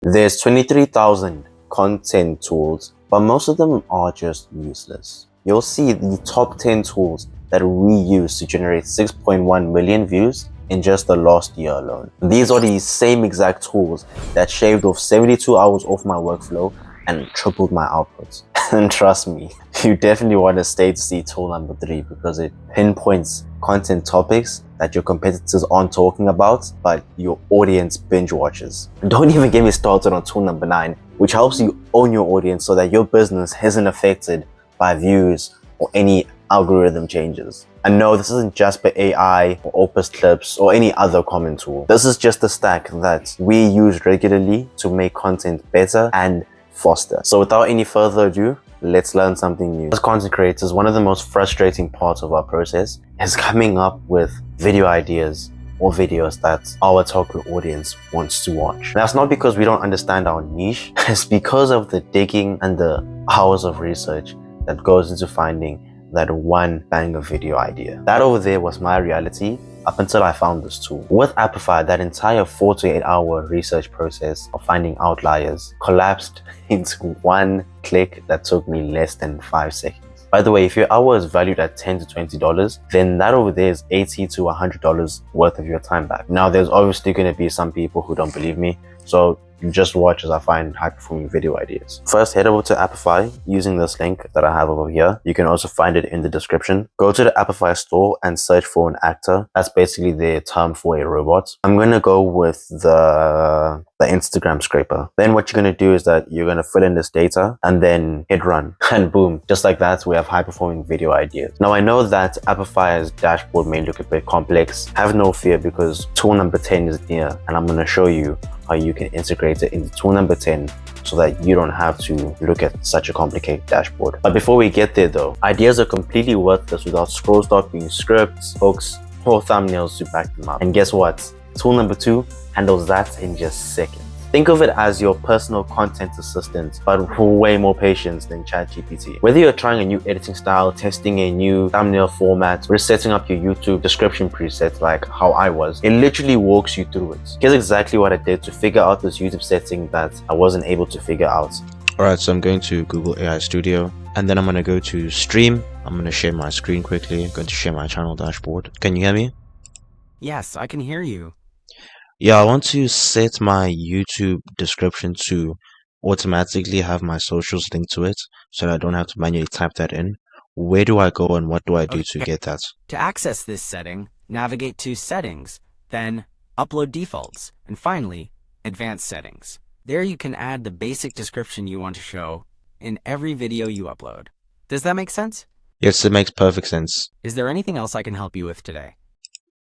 There's 23,000 content tools, but most of them are just useless. You'll see the top 10 tools that we use to generate 6.1 million views in just the last year alone. These are the same exact tools that shaved off 72 hours off my workflow and tripled my output. And trust me, you definitely want to stay to see tool number 3 because it pinpoints content topics that your competitors aren't talking about, but your audience binge watches. Don't even get me started on tool number 9, which helps you own your audience so that your business isn't affected by views or any algorithm changes. And no, this isn't just by AI or Opus Clips or any other common tool. This is just a stack that we use regularly to make content better and faster. So without any further ado, let's learn something new. As content creators, one of the most frustrating parts of our process is coming up with video ideas or videos that our target audience wants to watch. That's not because we don't understand our niche, it's because of the digging and the hours of research that goes into finding that one banger video idea. That over there was my reality up until I found this tool. With Apify, that entire 4 to 8 hour research process of finding outliers collapsed into one click that took me less than 5 seconds. By the way, if your hour is valued at $10 to $20, then that over there is $80 to $100 worth of your time back. Now, there's obviously going to be some people who don't believe me, so just watch as I find high-performing video ideas. First, head over to Apify using this link that I have over here. You can also find it in the description. Go to the Apify store and search for an actor. That's basically their term for a robot. I'm going to go with the Instagram scraper. Then what you're going to do is that you're going to fill in this data and then hit run. And boom, just like that, we have high-performing video ideas. Now, I know that Apify's dashboard may look a bit complex. Have no fear because tool number 10 is near, and I'm going to show you how you can integrate it into tool number 10 so that you don't have to look at such a complicated dashboard. But before we get there though, ideas are completely worthless without scroll stock being scripts, hooks, or thumbnails to back them up. And guess what? Tool number 2 handles that in just seconds. Think of it as your personal content assistant, but with way more patience than ChatGPT. Whether you're trying a new editing style, testing a new thumbnail format, or setting up your YouTube description presets like how I was, it literally walks you through it. Here's exactly what I did to figure out this YouTube setting that I wasn't able to figure out. Alright, so I'm going to Google AI Studio, and then I'm going to go to Stream. I'm going to share my screen quickly. I'm going to share my channel dashboard. Can you hear me? Yes, I can hear you. Yeah, I want to set my YouTube description to automatically have my socials linked to it so that I don't have to manually type that in. Where do I go and what do I do to get that? To access this setting, navigate to Settings, then Upload Defaults, and finally, Advanced Settings. There you can add the basic description you want to show in every video you upload. Does that make sense? Yes, it makes perfect sense. Is there anything else I can help you with today?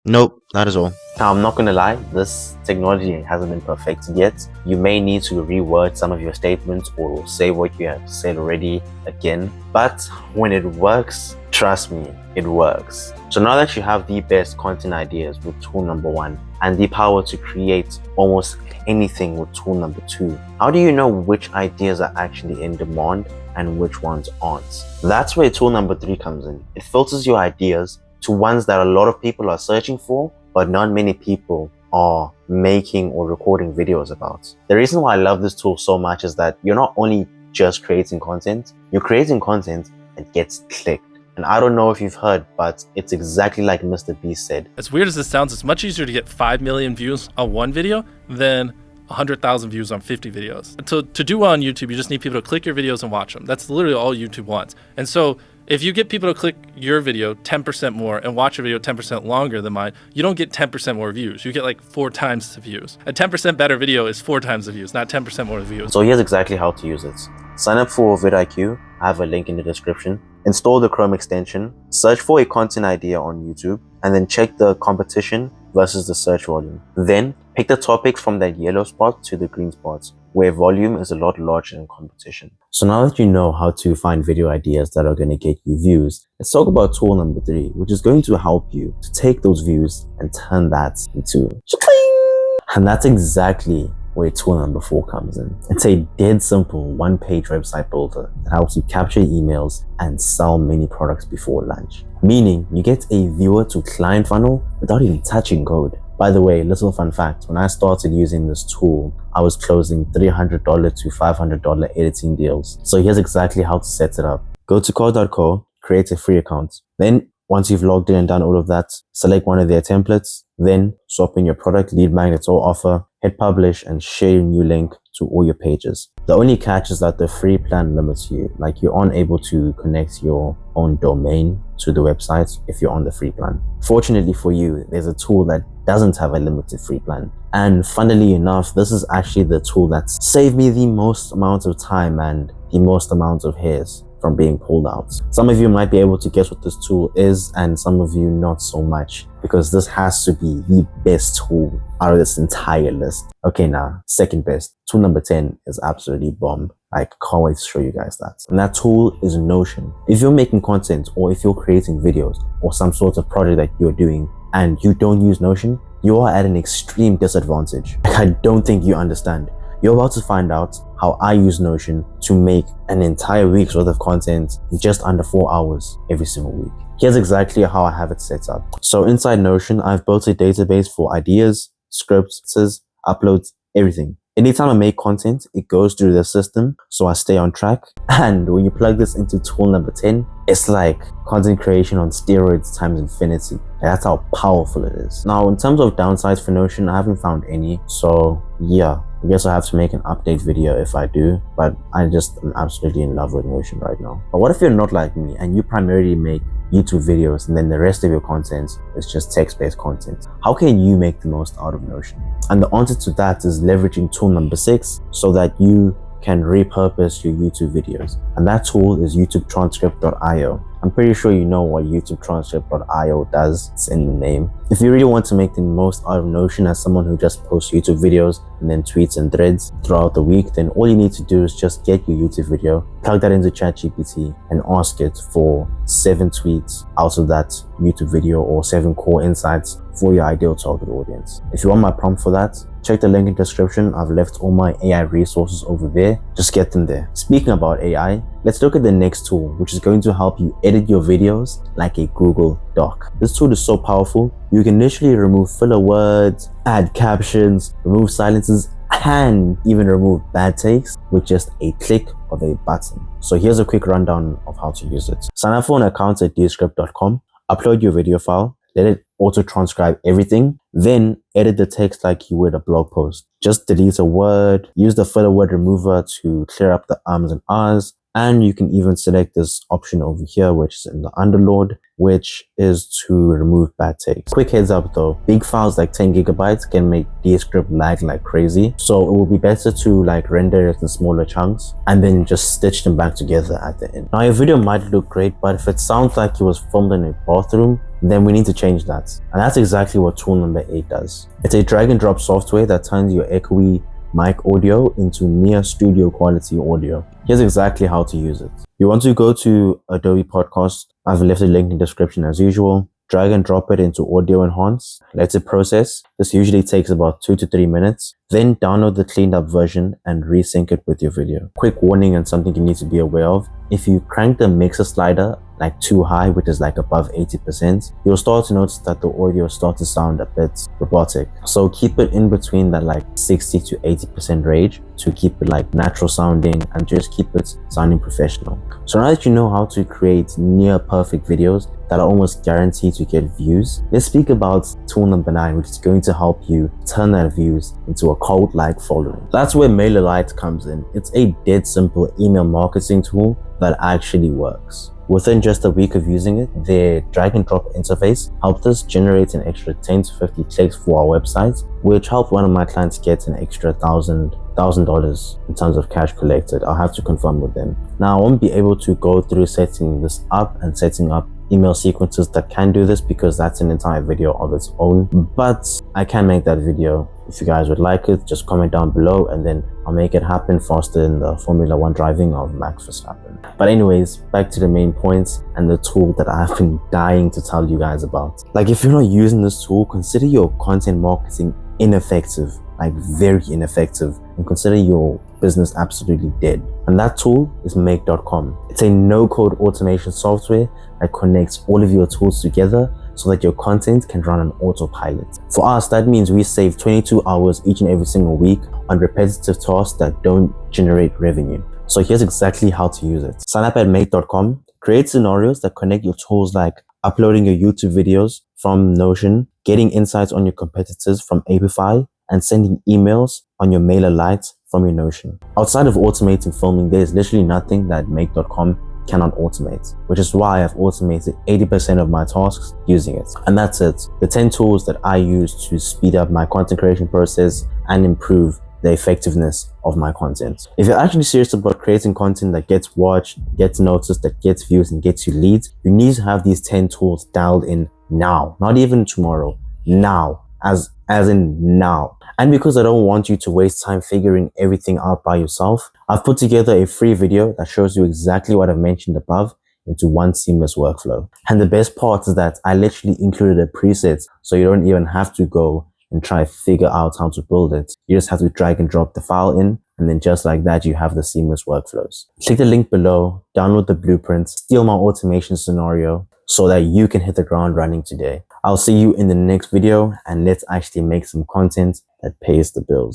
Nope, that is all. Now, I'm not going to lie, this technology hasn't been perfected yet. You may need to reword some of your statements or say what you have said already again. But when it works, trust me, it works. So now that you have the best content ideas with tool number 1 and the power to create almost anything with tool number 2, how do you know which ideas are actually in demand and which ones aren't? That's where tool number 3 comes in. It filters your ideas to ones that a lot of people are searching for, but not many people are making or recording videos about. The reason why I love this tool so much is that you're not only just creating content, you're creating content that gets clicked. And I don't know if you've heard, but it's exactly like Mr. Beast said. As weird as this sounds, it's much easier to get 5 million views on one video than 100,000 views on 50 videos. To do well on YouTube, you just need people to click your videos and watch them. That's literally all YouTube wants. And so if you get people to click your video 10% more and watch your video 10% longer than mine, you don't get 10% more views. You get like 4 times the views. A 10% better video is 4 times the views, not 10% more views. So here's exactly how to use it. Sign up for VidIQ. I have a link in the description. Install the Chrome extension, search for a content idea on YouTube, and then check the competition versus the search volume. Then pick the topics from that yellow spot to the green spots, where volume is a lot larger than competition. So now that you know how to find video ideas that are going to get you views, let's talk about tool number 3, which is going to help you to take those views and turn that into shing. And that's exactly where tool number 4 comes in. It's a dead simple one-page website builder that helps you capture emails and sell many products before lunch. Meaning you get a viewer to client funnel without even touching code. By the way, little fun fact, when I started using this tool, I was closing $300 to $500 editing deals. So here's exactly how to set it up. Go to co.co, create a free account. Then once you've logged in and done all of that, select one of their templates, then swap in your product, lead magnets or offer, hit publish and share your new link to all your pages. The only catch is that the free plan limits you, like you aren't able to connect your own domain to the website if you're on the free plan. Fortunately for you, there's a tool that doesn't have a limited free plan. And funnily enough, this is actually the tool that's saved me the most amount of time and the most amount of hairs from being pulled out. Some of you might be able to guess what this tool is and some of you not so much, because this has to be the best tool out of this entire list. Okay, now second best. Tool number 10 is absolutely bomb. I can't wait to show you guys that. And that tool is Notion. If you're making content or if you're creating videos or some sort of project that you're doing and you don't use Notion, you are at an extreme disadvantage. I don't think you understand. You're about to find out how I use Notion to make an entire week's worth of content in just under 4 hours every single week. Here's exactly how I have it set up. So inside Notion, I've built a database for ideas, scripts, uploads, everything. Anytime I make content, it goes through the system, so I stay on track. And when you plug this into tool number 10, it's like content creation on steroids times infinity. That's how powerful it is. Now, in terms of downsides for Notion, I haven't found any. So yeah, I guess I have to make an update video if I do, but I just am absolutely in love with Notion right now. But what if you're not like me and you primarily make YouTube videos and then the rest of your content is just text-based content? How can you make the most out of Notion? And the answer to that is leveraging tool number 6 so that you can repurpose your YouTube videos. And that tool is YouTubeTranscript.io. I'm pretty sure you know what YouTubeTranscript.io does. It's in the name. If you really want to make the most out of Notion as someone who just posts YouTube videos and then tweets and threads throughout the week, then all you need to do is just get your YouTube video, plug that into ChatGPT and ask it for 7 tweets out of that YouTube video or 7 core insights for your ideal target audience. If you want my prompt for that, check the link in the description. I've left all my AI resources over there. Just get them there. Speaking about AI, let's look at the next tool, which is going to help you edit your videos like a Google Doc. This tool is so powerful. You can literally remove filler words, add captions, remove silences, and even remove bad takes with just a click of a button. So here's a quick rundown of how to use it. Sign up for an account at Dscript.com, upload your video file, let it auto-transcribe everything, then edit the text like you would a blog post. Just delete a word, use the filler word remover to clear up the ums and ahs, and you can even select this option over here, which is in the underlord, which is to remove bad takes. Quick heads up though, big files like 10 gigabytes can make Dscript lag like crazy. So it will be better to like render it in smaller chunks and then just stitch them back together at the end. Now your video might look great, but if it sounds like it was filmed in a bathroom, then we need to change that. And that's exactly what tool number 8 does. It's a drag and drop software that turns your echoey mic audio into near studio quality audio. Here's exactly how to use it. You want to go to Adobe Podcast. I've left a link in the description as usual. Drag and drop it into Audio Enhance. Let it process. This usually takes about 2 to 3 minutes. Then download the cleaned up version and resync it with your video. Quick warning and something you need to be aware of. If you crank the mixer slider like too high, which is like above 80%, you'll start to notice that the audio starts to sound a bit robotic. So keep it in between that like 60 to 80% range to keep it like natural sounding and just keep it sounding professional. So now that you know how to create near perfect videos that are almost guaranteed to get views, let's speak about tool number 9, which is going to help you turn that views into a cult-like following. That's where MailerLite comes in. It's a dead simple email marketing tool that actually works. Within just a week of using it, their drag and drop interface helped us generate an extra 10 to 50 clicks for our website, which helped one of my clients get an extra $1,000 in terms of cash collected. I'll have to confirm with them. Now, I won't be able to go through setting this up and setting up email sequences that can do this because that's an entire video of its own, but I can make that video. If you guys would like it, just comment down below and then I'll make it happen faster than the Formula 1 driving of Max Verstappen. But anyways, back to the main points and the tool that I've been dying to tell you guys about. Like, if you're not using this tool, consider your content marketing ineffective, like very ineffective, and consider your business absolutely dead. And that tool is Make.com. It's a no-code automation software that connects all of your tools together so that your content can run on autopilot. For us, that means we save 22 hours each and every single week on repetitive tasks that don't generate revenue. So here's exactly how to use it. Sign up at make.com, create scenarios that connect your tools like uploading your YouTube videos from Notion, getting insights on your competitors from Apify, and sending emails on your MailerLite from your Notion. Outside of automating filming, there's literally nothing that make.com cannot automate, which is why I've automated 80% of my tasks using it. And that's it. The 10 tools that I use to speed up my content creation process and improve the effectiveness of my content. If you're actually serious about creating content that gets watched, gets noticed, that gets views, and gets you leads, you need to have these 10 tools dialed in now, not even tomorrow, now, as in now. And because I don't want you to waste time figuring everything out by yourself, I've put together a free video that shows you exactly what I've mentioned above into one seamless workflow. And the best part is that I literally included a preset, so you don't even have to go and try to figure out how to build it. You just have to drag and drop the file in, and then just like that, you have the seamless workflows. Click the link below, download the blueprint, steal my automation scenario so that you can hit the ground running today. I'll see you in the next video, and let's actually make some content that pays the bills.